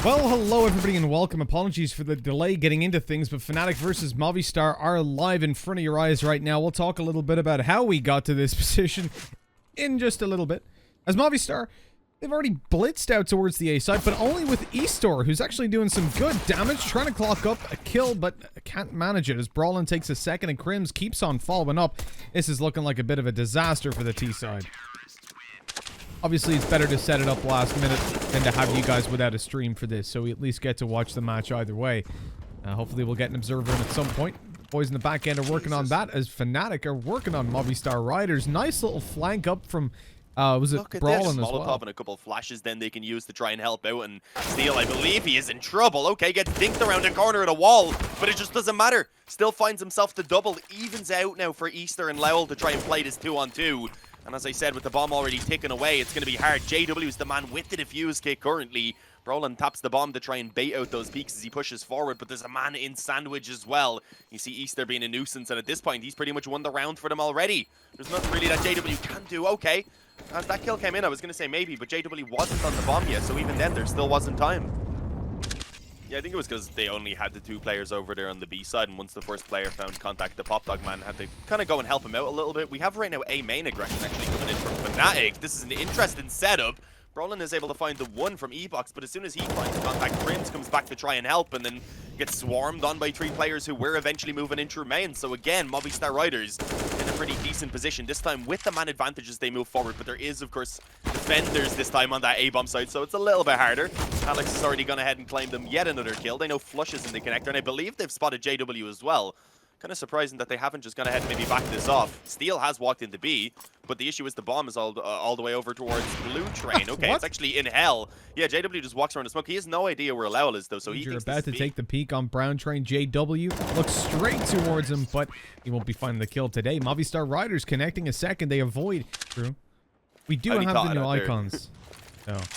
Well, hello everybody and welcome. Apologies for the delay getting into things, but fnatic versus Movistar are live in front of your eyes right now. We'll talk a little bit about how we got to this position in just a little bit. As Movistar, they've already blitzed out towards the A side, but only with Eastor, who's actually doing some good damage, trying to clock up a kill, but can't manage it as Brawlin takes a second and Crims keeps on following up. This is looking like a bit of a disaster for the T side. Obviously, it's better to set it up last minute than to have you guys without a stream for this, so we at least get to watch the match either way. Hopefully, we'll get an observer in at some point. Boys in the back end are working on that, as fnatic are working on Movistar Riders. Nice little flank up from, was it Brawlin as well? Molotov and a couple of flashes then they can use to try and help out, and Steel, I believe he is in trouble. Okay, gets dinked around a corner at a wall, but it just doesn't matter. Still finds himself the double. Evens out now for Easter and Lowell to try and play this 2-on-2. And as I said, with the bomb already ticking away, it's going to be hard. JW is the man with the defuse kick currently. Brolin taps the bomb to try and bait out those peaks as he pushes forward, but there's a man in sandwich as well. You see Easter being a nuisance, and at this point, he's pretty much won the round for them already. There's nothing really that JW can do. Okay, as that kill came in, I was going to say maybe, but JW wasn't on the bomb yet, so even then, there still wasn't time. Yeah, I think it was because they only had the two players over there on the B side, and once the first player found contact, the Pop Dog man had to kind of go and help him out a little bit. We have right now a main aggression actually coming in from fnatic. This is an interesting setup. Brolin is able to find the one from E-Box, but as soon as he finds contact, Crims comes back to try and help, and then gets swarmed on by three players who were eventually moving in through main. So again, Movistar Riders in a pretty decent position, this time with the man advantage as they move forward, but there is, of course, defenders this time on that A-bomb side, so it's a little bit harder. Alex has already gone ahead and claimed them yet another kill. They know Flush is in the connector, and I believe they've spotted JW as well. Kind of surprising that they haven't just gone ahead and maybe backed this off. Steel has walked into B, but the issue is the bomb is all the way over towards Blue Train. Okay, it's actually in hell. Yeah, JW just walks around the smoke. He has no idea where Lowell is, though, so he thinks about to take the peek on Brown Train. JW looks straight towards him, but he won't be finding the kill today. Movistar Riders connecting a second. They avoid. True. We do have the new icons.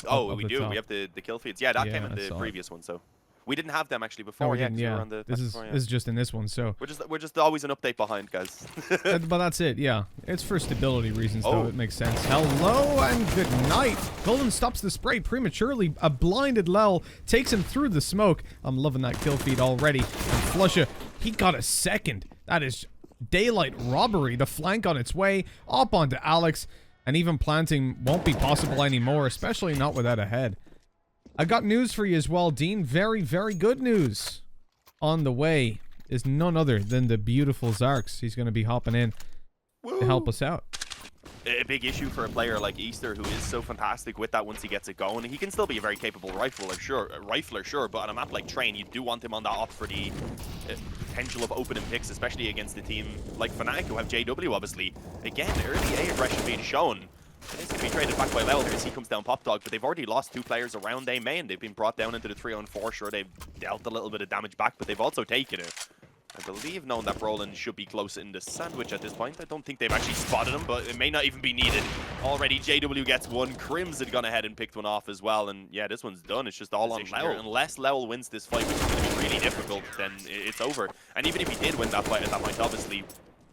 Oh, we do. Top. We have the kill feeds. Yeah, that came in the previous one, so. We didn't have them actually before. No, we on the this is just in this one, so we're just always an update behind, guys. But that's it. Yeah, it's for stability reasons, though. It makes sense. Hello and good night. Golden stops the spray prematurely. A blinded Lel takes him through the smoke. I'm loving that kill feed already. And Flusha, he got a second. That is daylight robbery. The flank on its way up onto Alex, and even planting won't be possible anymore, especially not without a head. I got news for you as well, Dean. Very, very good news. On the way is none other than the beautiful Zarks. He's going to be hopping in to help us out. A big issue for a player like Easter, who is so fantastic with that once he gets it going. He can still be a very capable rifler, sure, but on a map like Train, you do want him on that op for the potential of opening picks, especially against a team like fnatic, who have JW, obviously. Again, early A aggression being shown. It's going to be traded back by Lowell here as he comes down Pop Dog, but they've already lost two players around A main. They've been brought down into the 3-on-4. Sure, they've dealt a little bit of damage back, but they've also taken it. I believe knowing that Brolin should be close in the sandwich at this point. I don't think they've actually spotted him, but it may not even be needed. Already JW gets one. Crims had gone ahead and picked one off as well, and yeah, this one's done. It's just all on Lowell. Unless Lowell wins this fight, which is going to be really difficult, then it's over. And even if he did win that fight at that point, obviously,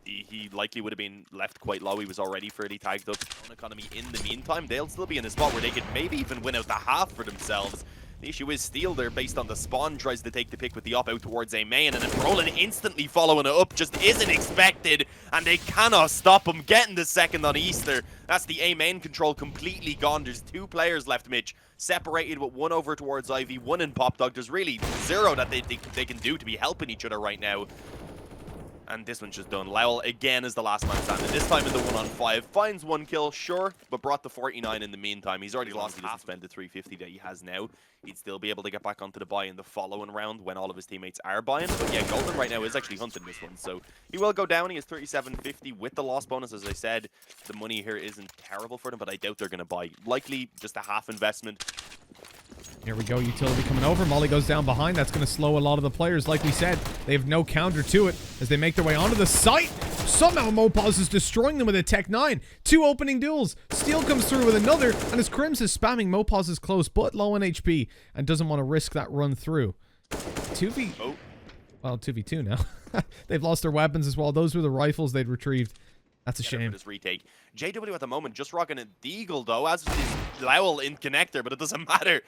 he likely would have been left quite low. He was already fairly tagged up. On economy in the meantime, they'll still be in a spot where they could maybe even win out the half for themselves. The issue is Steel there, based on the spawn, tries to take the pick with the op out towards A main, and then Brolin instantly following it up just isn't expected, and they cannot stop him getting the second on Easter. That's the A main control completely gone. There's two players left, Mitch, separated with one over towards Ivy, one in Pop Dog. There's really zero that they can do to be helping each other right now. And this one's just done. Lowell again is the last man standing. This time in the 1-on-5. Finds one kill, sure, but brought the 49 in the meantime. He's already lost. He doesn't spend the 350 that he has now. He'd still be able to get back onto the buy in the following round when all of his teammates are buying. But yeah, Golden right now is actually hunting this one. So he will go down. He has 3750 with the loss bonus. As I said, the money here isn't terrible for them, but I doubt they're going to buy. Likely just a half investment. Here we go, utility coming over. Molly goes down behind. That's going to slow a lot of the players. Like we said, they have no counter to it as they make their way onto the site. Somehow Mopaz is destroying them with a Tech 9. Two opening duels. Steel comes through with another, and as Crims is spamming, Mopaz is close, but low on HP, and doesn't want to risk that run through. 2v2 now. They've lost their weapons as well. Those were the rifles they'd retrieved. That's a shame. This retake. JW at the moment just rocking a deagle though, as is Lowell in connector, but it doesn't matter.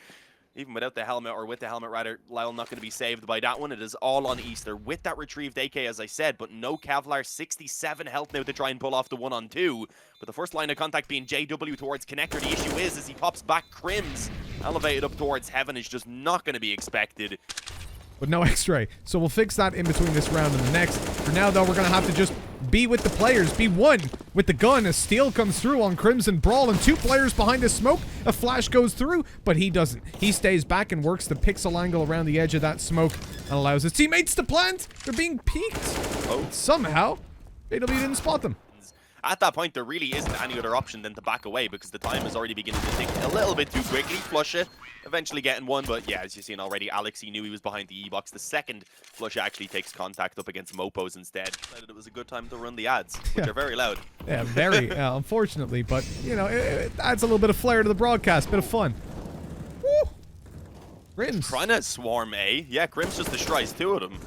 Even without the helmet, or with the helmet rather, Lyle not going to be saved by that one. It is all on Easter with that retrieved AK, as I said, but no Kevlar. 67 health now to try and pull off the 1-on-2. But the first line of contact being JW towards Connector. The issue is, as he pops back, Crims elevated up towards Heaven is just not going to be expected. But no X-ray. So we'll fix that in between this round and the next. For now, though, we're going to have to just be with the players. Be one with the gun as Steel comes through on Crimson Brawl. And 2 players behind the smoke. A flash goes through, but he doesn't. He stays back and works the pixel angle around the edge of that smoke and allows his teammates to plant. They're being peeked. Oh. Somehow, JW didn't spot them. At that point, there really isn't any other option than to back away because the time is already beginning to tick a little bit too quickly. Flusha eventually getting one, but yeah, as you've seen already, Alex, he knew he was behind the E-box. The second Flusha actually takes contact up against Mopos instead. Decided it was a good time to run the ads, which are very loud. Yeah, very, unfortunately, but, you know, it adds a little bit of flair to the broadcast, bit of fun. Woo! Grims. Trying to swarm A. Yeah, Grims just destroys 2 of them.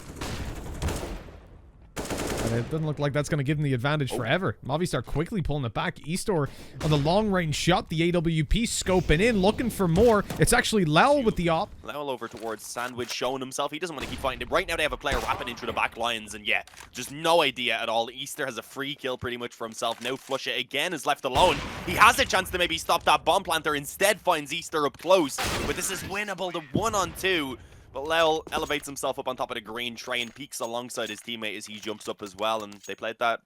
And it doesn't look like that's going to give them the advantage forever. Movistar quickly pulling it back. Eastor on the long-range shot. The AWP scoping in, looking for more. It's actually Lowell with the op. Lowell over towards Sandwich, showing himself. He doesn't want to keep fighting it. Right now they have a player wrapping into the back lines, and yeah, just no idea at all. Easter has a free kill pretty much for himself. Now Flusha again is left alone. He has a chance to maybe stop that bomb planter. Instead finds Easter up close. But this is winnable. The 1-on-2. But Lowell elevates himself up on top of the green tray and peeks alongside his teammate as he jumps up as well. And they played that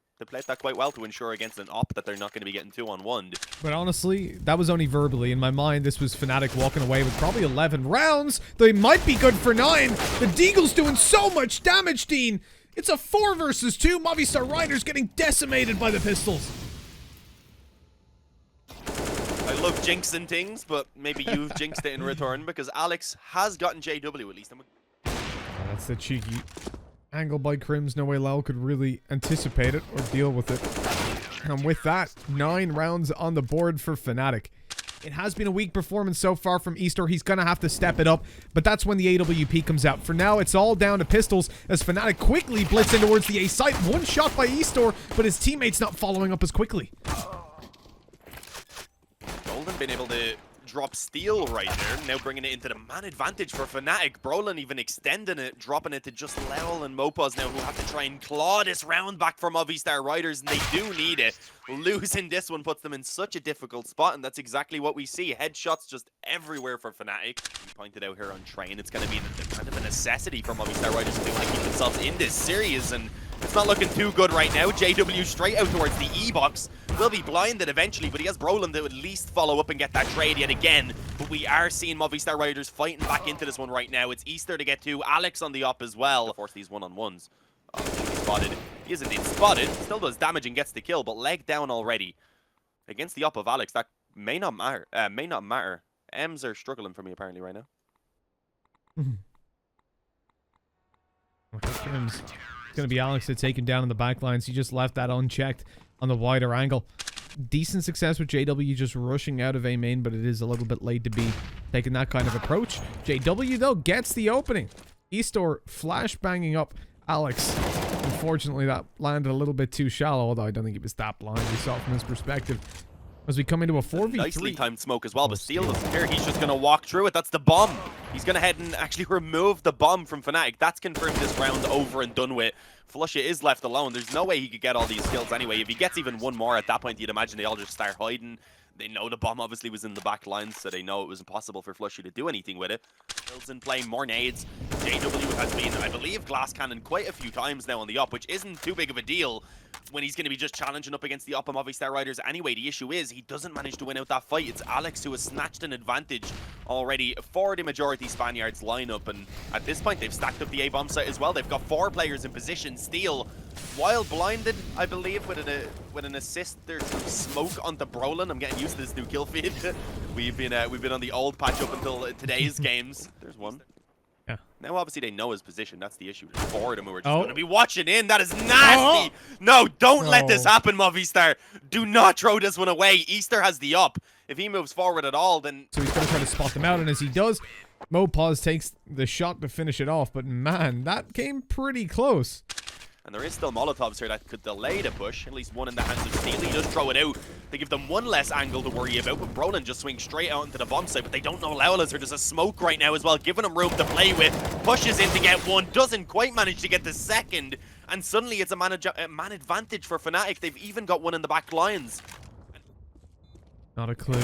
quite well to ensure against an op that they're not going to be getting 2-on-1. But honestly, that was only verbally. In my mind, this was fnatic walking away with probably 11 rounds. They might be good for 9. The Deagle's doing so much damage, Dean. It's a 4 versus 2. Movistar Riders getting decimated by the pistols. I love jinxing things, but maybe you've jinxed it in return because Alex has gotten JW at least. That's the cheeky angle by Crims. No way Lowell could really anticipate it or deal with it. And with that, 9 rounds on the board for fnatic. It has been a weak performance so far from Easter. He's going to have to step it up, but that's when the AWP comes out. For now, it's all down to pistols as fnatic quickly blitz in towards the A site. One shot by Easter, but his teammate's not following up as quickly. Been able to drop Steel right there, now bringing it into the man advantage for fnatic. Brolin even extending it, dropping it to just Lowell and Mopos now, who have to try and claw this round back for Movistar Riders, and they do need it. Losing this one puts them in such a difficult spot, and that's exactly what we see. Headshots just everywhere for fnatic. We pointed out here on Train, it's going to be kind of a necessity for Movistar Riders to keep themselves in this series, and it's not looking too good right now. JW straight out towards the E-box. Will be blinded eventually, but he has Brolin to at least follow up and get that trade yet again. But we are seeing Movistar Riders fighting back into this one right now. It's Easter to get to. Alex on the op as well. To force these 1-on-1s. Oh, he's spotted. He is indeed spotted. Still does damage and gets the kill, but leg down already. Against the op of Alex, that may not matter. M's are struggling for me apparently right now. It's going to be Alex that's taken down in the backlines. He just left that unchecked on the wider angle. Decent success with JW just rushing out of A main, but it is a little bit late to be taking that kind of approach. JW, though, gets the opening. Eastor flash banging up Alex. Unfortunately, that landed a little bit too shallow, although I don't think he was that blind. We saw it from his perspective. As we come into a 4v3. Nicely timed smoke as well, but Steel doesn't care. He's just going to walk through it. That's the bomb. He's going to head and actually remove the bomb from fnatic. That's confirmed this round over and done with. Flusha is left alone. There's no way he could get all these kills anyway. If he gets even one more at that point, you'd imagine they all just start hiding. They know the bomb obviously was in the back line, so they know it was impossible for Flusha to do anything with it. Kills in play, more nades. JW has been, I believe, glass cannon quite a few times now on the op, which isn't too big of a deal when he's going to be just challenging up against the op of Movistar Riders anyway. The issue is he doesn't manage to win out that fight. It's Alex who has snatched an advantage already for the majority Spaniards lineup, and at this point they've stacked up the A-bomb site as well. They've got 4 players in position. Steel, while blinded, I believe, with an assist there through smoke onto Brolin. I'm getting used to this new kill feed. we've been on the old patch up until today's games. There's one. Yeah. Now, obviously, they know his position. That's the issue. There's 4 of them who are just going to be watching in. That is nasty. No, don't let this happen, Movistar. Do not throw this one away. Easter has the up. If he moves forward at all, then... So he's going to try to spot them out, and as he does, Mopos takes the shot to finish it off. But man, that came pretty close. And there is still Molotovs here that could delay the push. At least one in the hands of Steel. He does throw it out. They give them one less angle to worry about, but Brolin just swings straight out into the bomb site. But they don't know Lowell is there. There's a smoke right now as well, giving him room to play with. Pushes in to get one, doesn't quite manage to get the second. And suddenly it's a man advantage for Fnatic. They've even got one in the back lines. Not a clue.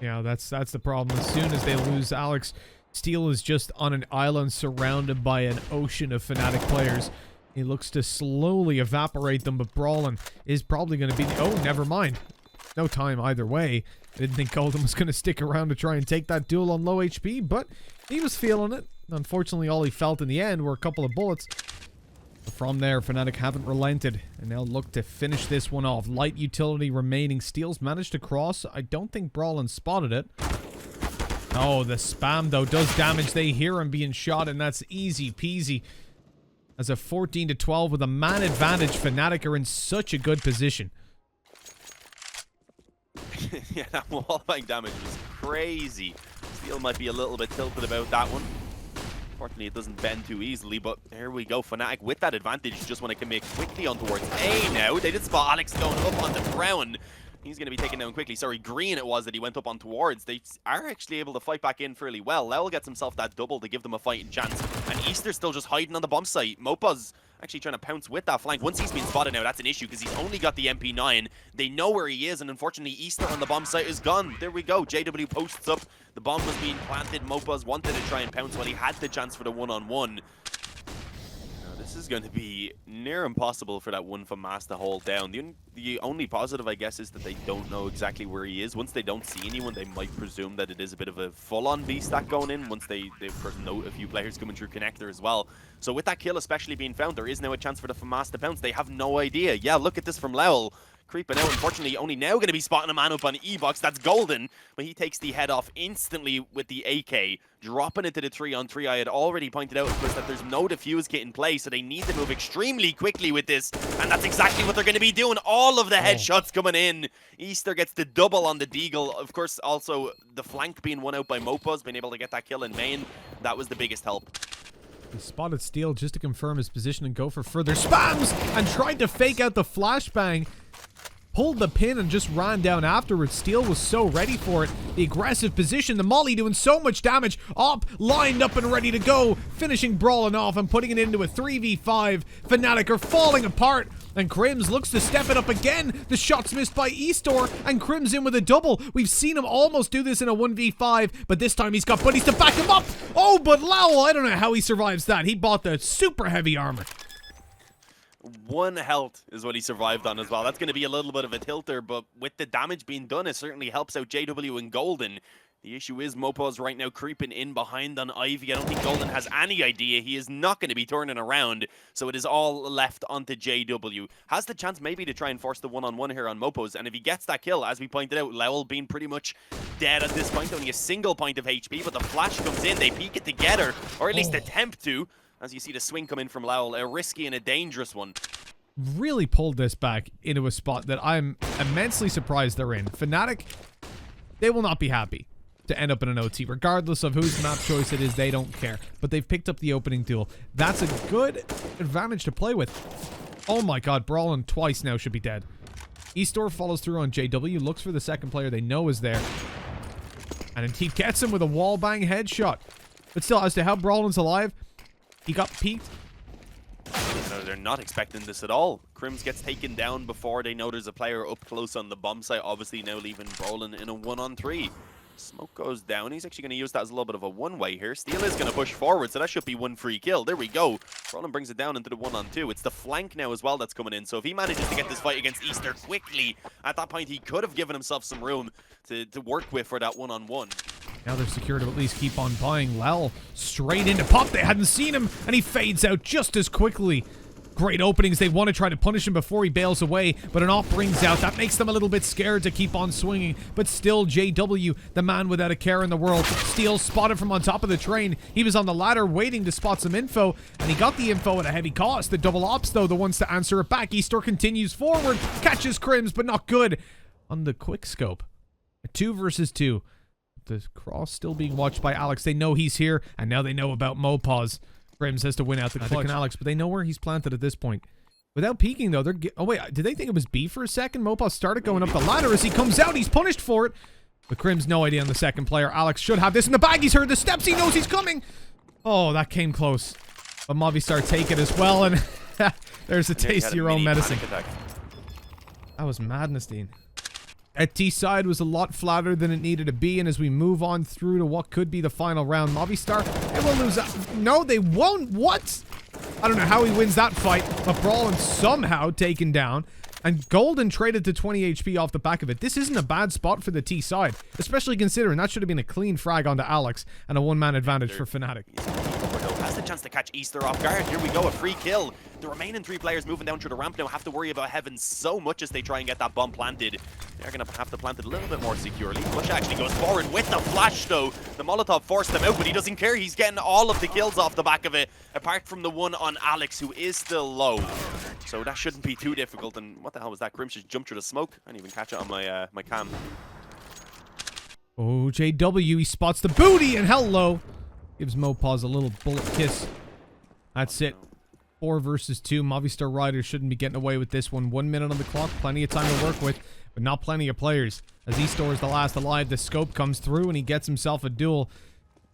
Yeah, that's the problem. As soon as they lose Alex, Steel is just on an island surrounded by an ocean of Fnatic players. He looks to slowly evaporate them, but Brolin is probably going to be... Oh, never mind. No time either way. I didn't think Golden was going to stick around to try and take that duel on low HP, but he was feeling it. Unfortunately, all he felt in the end were a couple of bullets. But from there, Fnatic haven't relented, and now look to finish this one off. Light utility remaining. Steel's managed to cross. I don't think Brolin spotted it. Oh, the spam, though, does damage. They hear him being shot, and that's easy peasy. As a 14-12 with a man advantage, Fnatic are in such a good position. Yeah, that wallbang damage was crazy. Steel might be a little bit tilted about that one. Fortunately, it doesn't bend too easily, but here we go. Fnatic with that advantage just want to commit quickly on towards A now. They did spot Alex going up on the ground. He's going to be taken down quickly. Sorry, green it was that he went up on towards. They are actually able to fight back in fairly well. Lowell gets himself that double to give them a fighting chance. And Easter's still just hiding on the bomb site. Mopa's actually trying to pounce with that flank. Once he's been spotted now, that's an issue because he's only got the MP9. They know where he is, and unfortunately, Easter on the bomb site is gone. There we go. JW posts up. The bomb was being planted. Mopa's wanted to try and pounce while he had the chance for the one-on-one. This is going to be near impossible for that one from Mass to hold down. The only positive, I guess, is that they don't know exactly where he is. Once they don't see anyone, they might presume that it is a bit of a full-on B-stack going in once they of course, note a few players coming through connector as well. So with that kill especially being found, there is now a chance for the FAMAS to pounce. They have no idea. Yeah, look at this from Lowell. Creeping out, unfortunately, only now going to be spotting a man up on E-Box. That's Golden, but he takes the head off instantly with the AK, dropping it to the 3-on-3. I had already pointed out, of course, that there's no defuse kit in play, so they need to move extremely quickly with this, and that's exactly what they're going to be doing. All of the headshots coming in. Easter gets the double on the Deagle. Of course, also, the flank being won out by Mopa's, being able to get that kill in main, that was the biggest help. He spotted Steel just to confirm his position and go for further spams, and tried to fake out the flashbang. Pulled the pin and just ran down afterwards. Steel was so ready for it. The aggressive position, the molly doing so much damage. Up, lined up and ready to go. Finishing Brolin off and putting it into a 3v5. Fnatic are falling apart. And Crims looks to step it up again. The shot's missed by Eastor. And Crims in with a double. We've seen him almost do this in a 1v5. But this time he's got buddies to back him up. Oh, but Lowell, I don't know how he survives that. He bought the super heavy armor. 1 health is what he survived on as well. That's going to be a little bit of a tilter, but with the damage being done, it certainly helps out JW and Golden. The issue is Mopa's right now creeping in behind on Ivy. I don't think Golden has any idea. He is not going to be turning around, so it is all left onto JW. Has the chance maybe to try and force the one-on-one here on Mopa's, and if he gets that kill, as we pointed out, Lowell being pretty much dead at this point, only a single point of HP, but the flash comes in, they peek it together, or at least attempt to. As you see the swing come in from Lowell, a risky and a dangerous one. Really pulled this back into a spot that I'm immensely surprised they're in. Fnatic, they will not be happy to end up in an OT. Regardless of whose map choice it is, they don't care. But they've picked up the opening duel. That's a good advantage to play with. Oh my god, Brolin twice now should be dead. Eastor follows through on JW, looks for the second player they know is there. And indeed gets him with a wallbang headshot. But still, as to how Brolin's alive, he got peeked. No, they're not expecting this at all. Crims gets taken down before they know there's a player up close on the bomb site, obviously now leaving Brolin in a 1-on-3. Smoke goes down. He's actually going to use that as a little bit of a one-way here. Steel is going to push forward, so that should be one free kill. There we go. Brolin brings it down into the 1-on-2. It's the flank now as well that's coming in, so if he manages to get this fight against Easter quickly, at that point he could have given himself some room to work with for that 1-on-1. Now they're secure to at least keep on buying. Lowell straight into pop. They hadn't seen him, and he fades out just as quickly. Great openings. They want to try to punish him before he bails away, but an op rings out. That makes them a little bit scared to keep on swinging, but still JW, the man without a care in the world. Steel spotted from on top of the train. He was on the ladder waiting to spot some info, and he got the info at a heavy cost. The double ops, though, the ones to answer it back. Eastor continues forward, catches Crims, but not good on the quick scope. A 2 versus 2. The cross still being watched by Alex. They know he's here, and now they know about Mopaz. Crims has to win out the clutch. Alex, but they know where he's planted at this point. Without peeking, though, they're... Oh, wait. Did they think it was B for a second? Mopaz started going up the ladder. As he comes out, he's punished for it. But Crims, no idea on the second player. Alex should have this in the bag. He's heard the steps. He knows he's coming. Oh, that came close. But Movistar take it as well. And there's a taste of your own medicine. That was madness, Dean. At T side was a lot flatter than it needed to be, and as we move on through to what could be the final round, Movistar, they will lose. No, they won't. What? I don't know how he wins that fight, but Brawlin somehow taken down, and Golden traded to 20 HP off the back of it. This isn't a bad spot for the T side, especially considering that should have been a clean frag onto Alex and a one-man advantage for fnatic. Has the chance to catch Easter off guard. Here we go, a free kill. The remaining 3 players moving down through the ramp now have to worry about Heaven so much as they try and get that bomb planted. They're going to have to plant it a little bit more securely. Push actually goes forward with the flash, though. The Molotov forced him out, but he doesn't care. He's getting all of the kills off the back of it, apart from the one on Alex, who is still low. So that shouldn't be too difficult. And what the hell was that? Grimsh just jumped through the smoke. I didn't even catch it on my my cam. Oh, JW, he spots the booty, and hello. Gives Mopaz a little bullet kiss. That's it. 4 versus 2. Movistar Riders shouldn't be getting away with this one. 1 minute on the clock. Plenty of time to work with, but not plenty of players. As Eastor is the last alive, the scope comes through, and he gets himself a duel.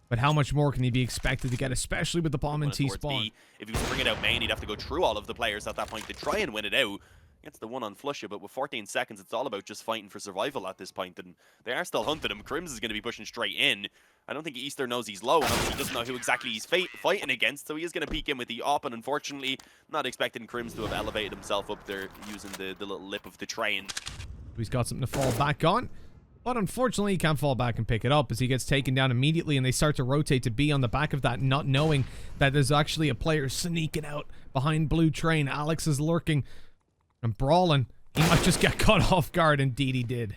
But how much more can he be expected to get, especially with the bomb and T-spawn? If he was to bring it out main, he'd have to go through all of the players at that point to try and win it out. Gets the one on Flusha, but with 14 seconds, it's all about just fighting for survival at this point, and they are still hunting him. Crims is going to be pushing straight in. I don't think Easter knows he's low, and obviously he doesn't know who exactly he's fighting against, so he is going to peek in with the op, and unfortunately, not expecting Crims to have elevated himself up there using the little lip of the train. He's got something to fall back on, but unfortunately, he can't fall back and pick it up as he gets taken down immediately, and they start to rotate to B on the back of that, not knowing that there's actually a player sneaking out behind blue train. Alex is lurking, and Brawlin, he might just get caught off guard. Indeed he did.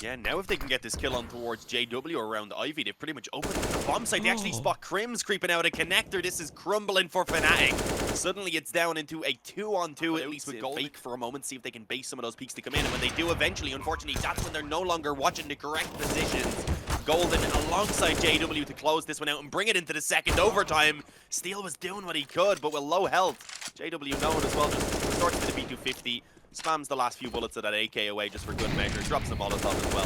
Yeah, now if they can get this kill on towards JW around Ivy, they've pretty much opened the bomb site. They actually spot Crims creeping out a connector. This is crumbling for fnatic. Suddenly it's down into a 2-on-2, at least with Gold. Fake for a moment, see if they can base some of those peaks to come in. And when they do eventually, unfortunately, that's when they're no longer watching the correct positions. Golden alongside JW to close this one out and bring it into the second overtime. Steel was doing what he could, but with low health. JW knowing as well, just resorts to the B250. Spams the last few bullets of that AK away just for good measure. Drops the Molotov as well.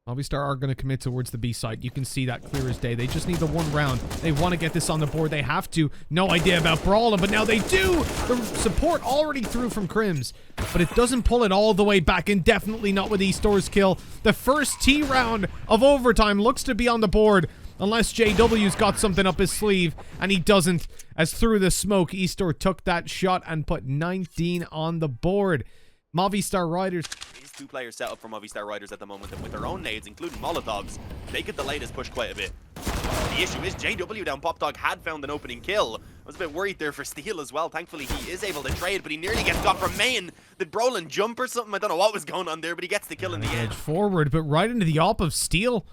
Movistar are going to commit towards the B site. You can see that clear as day. They just need the one round. They want to get this on the board. They have to. No idea about Brawlin, but now they do. The support already through from Crims, but it doesn't pull it all the way back, and definitely not with Eastor's kill. The first T round of overtime looks to be on the board, unless JW's got something up his sleeve, and he doesn't, as through the smoke, Eastor took that shot and put 19 on the board. Movistar Riders. These 2 players set up for Movistar Riders at the moment, and with their own nades, including Molotovs, they could delay this push quite a bit. The issue is JW down Pop Dog had found an opening kill. I was a bit worried there for Steel as well. Thankfully, he is able to trade, but he nearly gets got from main. Did Brolin jump or something? I don't know what was going on there, but he gets the kill in the end. Forward, but right into the op of Steel.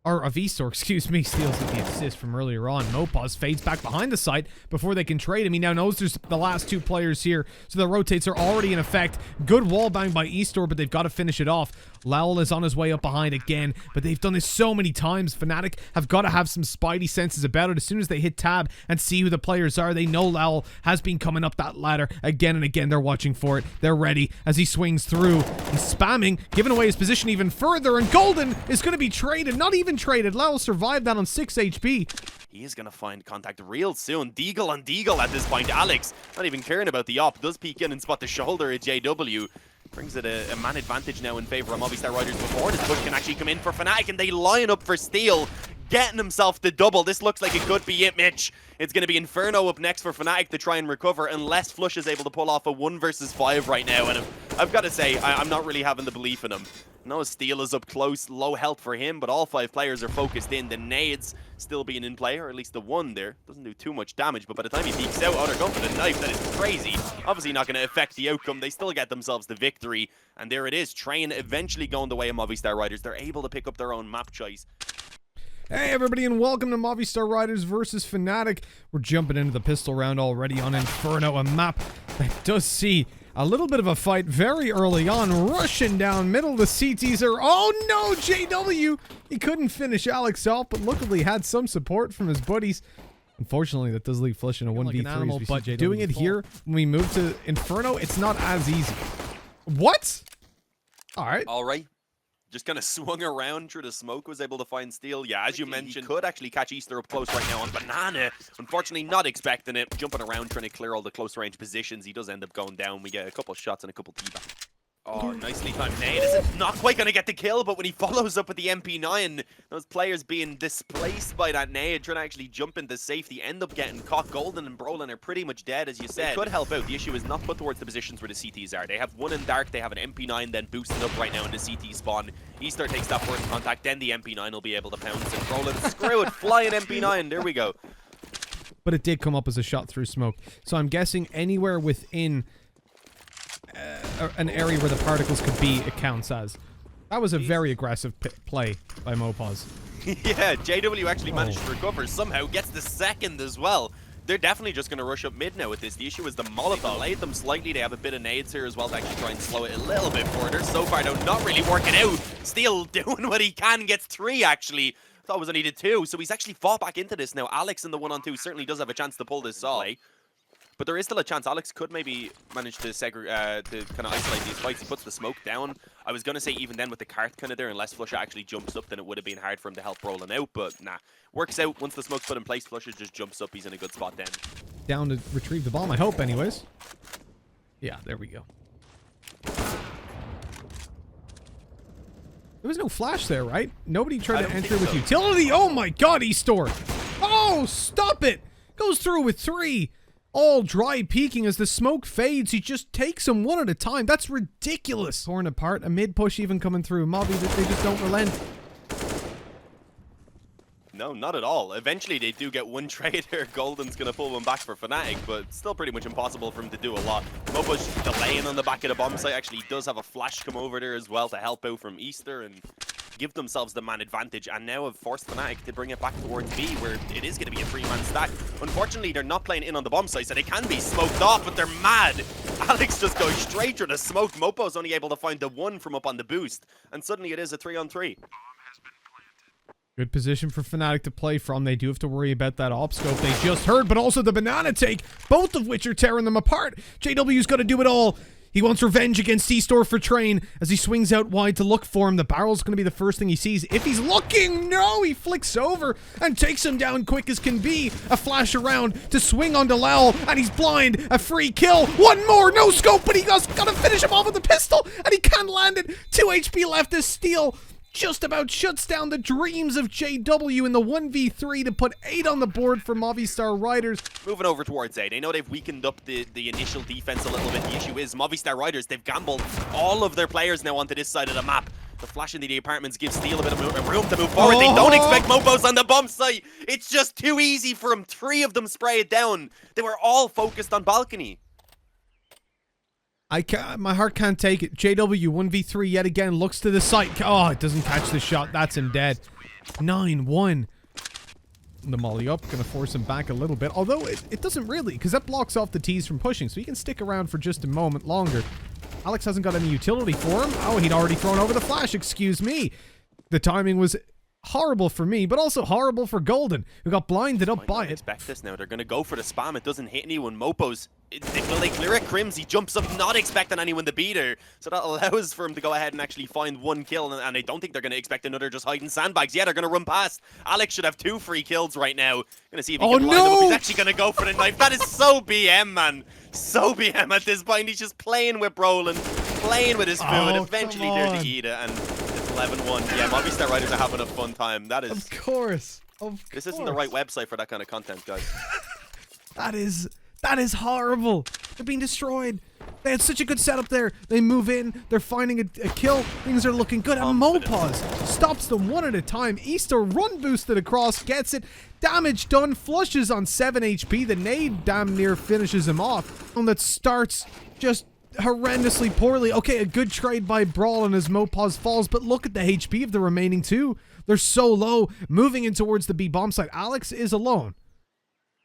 Or of Eastor, excuse me, steals the assist from earlier on. Mopaz fades back behind the site before they can trade him. He now knows there's the last 2 players here, so the rotates are already in effect. Good wall bang by Eastor, but they've got to finish it off. Lowell is on his way up behind again, but they've done this so many times. fnatic have got to have some spidey senses about it. As soon as they hit tab and see who the players are, they know Lowell has been coming up that ladder again and again. They're watching for it. They're ready as he swings through. He's spamming, giving away his position even further, and Golden is going to be traded. Not even traded. Lowell survived that on 6 HP. He is going to find contact real soon. Deagle on Deagle at this point. Alex, not even caring about the op, does peek in and spot the shoulder at JW. Brings it a man advantage now in favor of Movistar Riders before this push can actually come in for fnatic, and they line up for Steel, getting himself the double. This looks like it could be it, Mitch. It's going to be Inferno up next for fnatic to try and recover, unless Flush is able to pull off a 1 versus 5 right now. And I've got to say, I'm not really having the belief in him. No, Steel is up close, low health for him, but all 5 players are focused in. The nades still being in play, or at least the one there. Doesn't do too much damage, but by the time he peeks out, oh, they're going for the knife. That is crazy. Obviously not going to affect the outcome. They still get themselves the victory. And there it is. Train eventually going the way of Movistar Riders. They're able to pick up their own map choice. Hey everybody, and welcome to Movistar Riders versus fnatic. We're jumping into the pistol round already on Inferno, a map that does see A little bit of a fight very early on, rushing down middle. The CTs are, oh no, JW! He couldn't finish Alex off, but luckily had some support from his buddies. Unfortunately, that does leave Flush in a 1v3, but doing it here, when we move to Inferno, it's not as easy. What? All right. Just kind of swung around through the smoke, was able to find Steel. Yeah, as you mentioned, he could actually catch Easter up close right now on Banana. Unfortunately, not expecting it. Jumping around, trying to clear all the close range positions. He does end up going down. We get a couple shots and a couple teabag. Oh, nicely timed nade. Is not quite going to get the kill, but when he follows up with the MP9, those players being displaced by that nade, trying to actually jump into safety, end up getting caught. Golden and Brolin are pretty much dead, as you said. It could help out. The issue is not put towards the positions where the CTs are. They have one in dark, they have an MP9, then boosted up right now in the CT spawn. Easter takes that first contact, then the MP9 will be able to pounce, and Brolin, screw it, flying MP9, there we go. But it did come up as a shot through smoke, so I'm guessing anywhere within an area where the particles could be, it counts as. That was a very aggressive play by Mopaz. Yeah, JW actually managed to recover somehow, gets the second as well. They're definitely just going to rush up mid now with this. The issue is the Molotov delayed them slightly. They have a bit of nades here as well to actually try and slow it a little bit further. So far, though, not really working out. Steel doing what he can, gets 3 actually. Thought it was only the 2, so he's actually fought back into this now. Alex in the 1-on-2 certainly does have a chance to pull this off. But there is still a chance Alex could maybe manage to kind of isolate these fights. He puts the smoke down. I was going to say even then with the cart kind of there, unless Flusha actually jumps up, then it would have been hard for him to help Brolin out. But nah, works out. Once the smoke's put in place, Flusha just jumps up. He's in a good spot then. Down to retrieve the bomb, I hope anyways. Yeah, there we go. There was no flash there, right? Nobody tried to enter with utility. Oh my god, Eastor! Oh, stop it! Goes through with 3. All dry peeking as the smoke fades. He just takes them one at a time. That's ridiculous. Torn apart. A mid push even coming through. Mobby, they just don't relent. No, not at all. Eventually, they do get one trader. Golden's going to pull one back for fnatic, but still pretty much impossible for him to do a lot. Mobo's delaying on the back of the bomb site. Actually, he does have a flash come over there as well to help out from Easter and give themselves the man advantage, and now have forced fnatic to bring it back towards B, where it is going to be a 3-man stack. Unfortunately, they're not playing in on the bomb site, so they can be smoked off, but they're mad. Alex just goes straight through the smoke. Mopo's only able to find the 1 from up on the boost, and suddenly it is a 3-on-3. Good position for fnatic to play from. They do have to worry about that op scope they just heard, but also the banana take, both of which are tearing them apart. JW's got to do it all. He wants revenge against C-Store for Train as he swings out wide to look for him. The barrel's going to be the first thing he sees. If he's looking, no, he flicks over and takes him down quick as can be. A flash around to swing onto Lowell, and he's blind. A free kill. 1 more, no scope, but he just got to finish him off with the pistol, and he can't land it. 2 HP left as Steel just about shuts down the dreams of JW in the 1v3 to put 8 on the board for Movistar Riders. Moving over towards A. They know they've weakened up the initial defense a little bit. The issue is Movistar Riders, they've gambled all of their players now onto this side of the map. The flash into the apartments gives Steel a bit of room to move forward. They don't expect Mopos on the bomb site. It's just too easy for him. 3 of them spray it down. They were all focused on balcony. My heart can't take it. JW 1v3 yet again, looks to the site. Oh, it doesn't catch the shot. That's him dead. 9-1. The molly up, gonna force him back a little bit. Although it doesn't really, because that blocks off the T's from pushing, so he can stick around for just a moment longer. Alex hasn't got any utility for him. Oh, he'd already thrown over the flash, excuse me. The timing was horrible for me, but also horrible for Golden, who got blinded up by it. Expect this now. They're going to go for the spam. It doesn't hit anyone. Mopo's, will they clear it? Crims, he jumps up, not expecting anyone to beat her. So that allows for him to go ahead and actually find 1 kill, and I don't think they're going to expect another just hiding sandbags. Yeah, they're going to run past. Alex should have 2 free kills right now. Going to see if he can line them up. He's actually going to go for the knife. That is so BM, man. So BM at this point. He's just playing with Brolin, playing with his food. Eventually there to eat it, and 11-1. Yeah, Movistar Riders are having a fun time. That is... Of course. This isn't the right website for that kind of content, guys. That is horrible. They're being destroyed. They had such a good setup there. They move in. They're finding a kill. Things are looking good. And Mopaz stops them 1 at a time. Easter run boosted across. Gets it. Damage done. Flushes on 7 HP. The nade damn near finishes him off. And that starts just horrendously poorly. Okay, a good trade by Brawl as Mopaz falls, but look at the HP of the remaining 2. They're so low. Moving in towards the B bomb site. Alex is alone.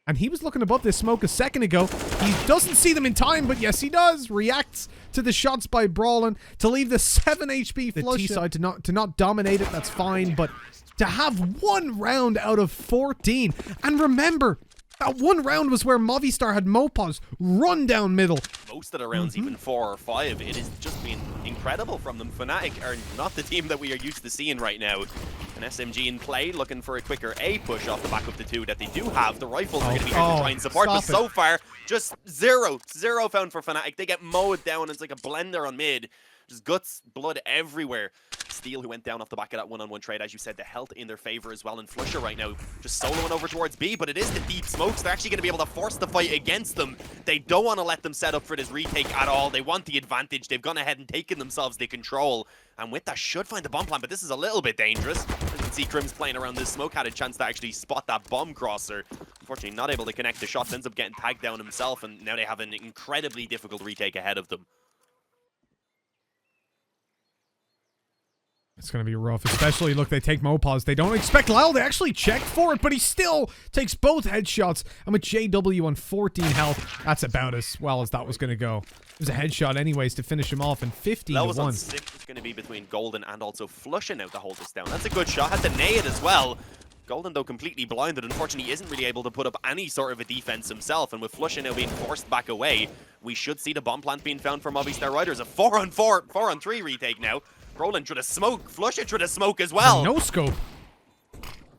And he was looking above this smoke a second ago. He doesn't see them in time, but yes, he does. Reacts to the shots by Brawlin to leave the 7 HP flush. The T side to not dominate it, that's fine. But to have 1 round out of 14. And remember, that 1 round was where Movistar had Mopaz run down middle. Most of the rounds, even 4 or 5, it has just been incredible from them. fnatic are not the team that we are used to seeing right now. An SMG in play, looking for a quicker A push off the back of the 2 that they do have. The rifles are going to be here to try and support, but so far, just zero found for fnatic. They get mowed down. It's like a blender on mid. Just guts, blood everywhere. Steel, who went down off the back of that one-on-one trade, as you said, the health in their favor as well. And Flusher right now just soloing over towards B, but it is the deep smokes. They're actually going to be able to force the fight against them. They don't want to let them set up for this retake at all. They want the advantage. They've gone ahead and taken themselves the control. And with that, should find the bomb plant, but this is a little bit dangerous. As you can see, Crim's playing around this smoke, had a chance to actually spot that bomb crosser. Unfortunately, not able to connect the shots, ends up getting tagged down himself, and now they have an incredibly difficult retake ahead of them. It's going to be rough, especially, look, they take Mopaz. They don't expect Lyle. They actually check for it, but he still takes both headshots. And with JW on 14 health, that's about as well as that was going to go. It was a headshot anyways to finish him off, and 15 that to was 1. On 6. It's going to be between Golden and also Flushing out to hold this down. That's a good shot. Had to nay it as well. Golden, though, completely blinded. Unfortunately, isn't really able to put up any sort of a defense himself. And with Flushing now being forced back away, we should see the bomb plant being found for Movistar Riders. A 4-on-3 retake now. Roland through the smoke, Flusher through the smoke as well. No scope.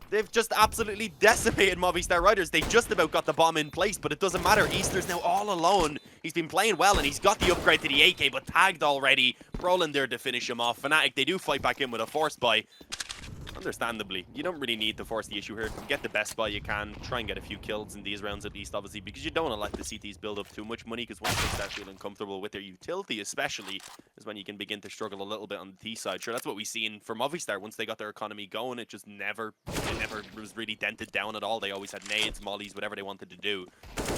They've just absolutely decimated Movistar Riders. They just about got the bomb in place, but it doesn't matter. Easter's now all alone. He's been playing well, and he's got the upgrade to the AK, but tagged already. Roland there to finish him off. fnatic, they do fight back in with a force buy. Understandably, you don't really need to force the issue here. Get the best buy you can. Try and get a few kills in these rounds at least, obviously, because you don't want to let the CTs build up too much money, because once they start feeling comfortable with their utility, especially, is when you can begin to struggle a little bit on the T side. Sure, that's what we've seen for Movistar. Once they got their economy going, it just never was really dented down at all. They always had nades, mollies, whatever they wanted to do.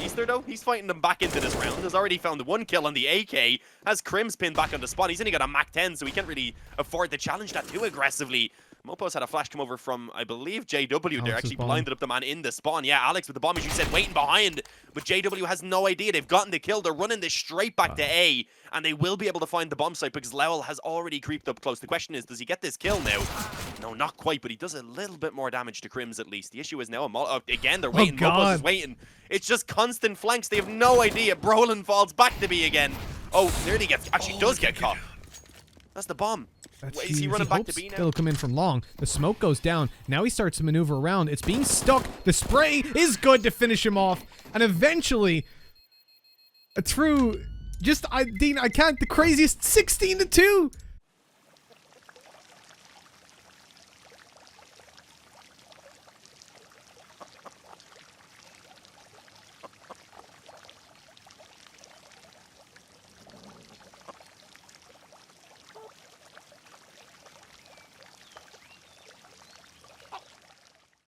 Easter, though, he's fighting them back into this round. Has already found 1 kill on the AK. Has Crim's pinned back on the spot. He's only got a Mach 10, so he can't really afford to challenge that too aggressively. Mopos had a flash come over from, I believe, JW. They're actually blinded up the man in the spawn. Yeah, Alex with the bomb, as you said, waiting behind. But JW has no idea. They've gotten the kill. They're running this straight back to A. And they will be able to find the bomb site because Lowell has already creeped up close. The question is, does he get this kill now? No, not quite, but he does a little bit more damage to Crims at least. The issue is now, again, they're waiting. Mopos is waiting. It's just constant flanks. They have no idea. Brolin falls back to B again. Oh, nearly gets, actually does get caught. That's the bomb. Is he running back to B now? It'll come in from long. The smoke goes down. Now he starts to maneuver around. It's being stuck. The spray is good to finish him off. And eventually, through just, Dean, I can't, the craziest 16-2.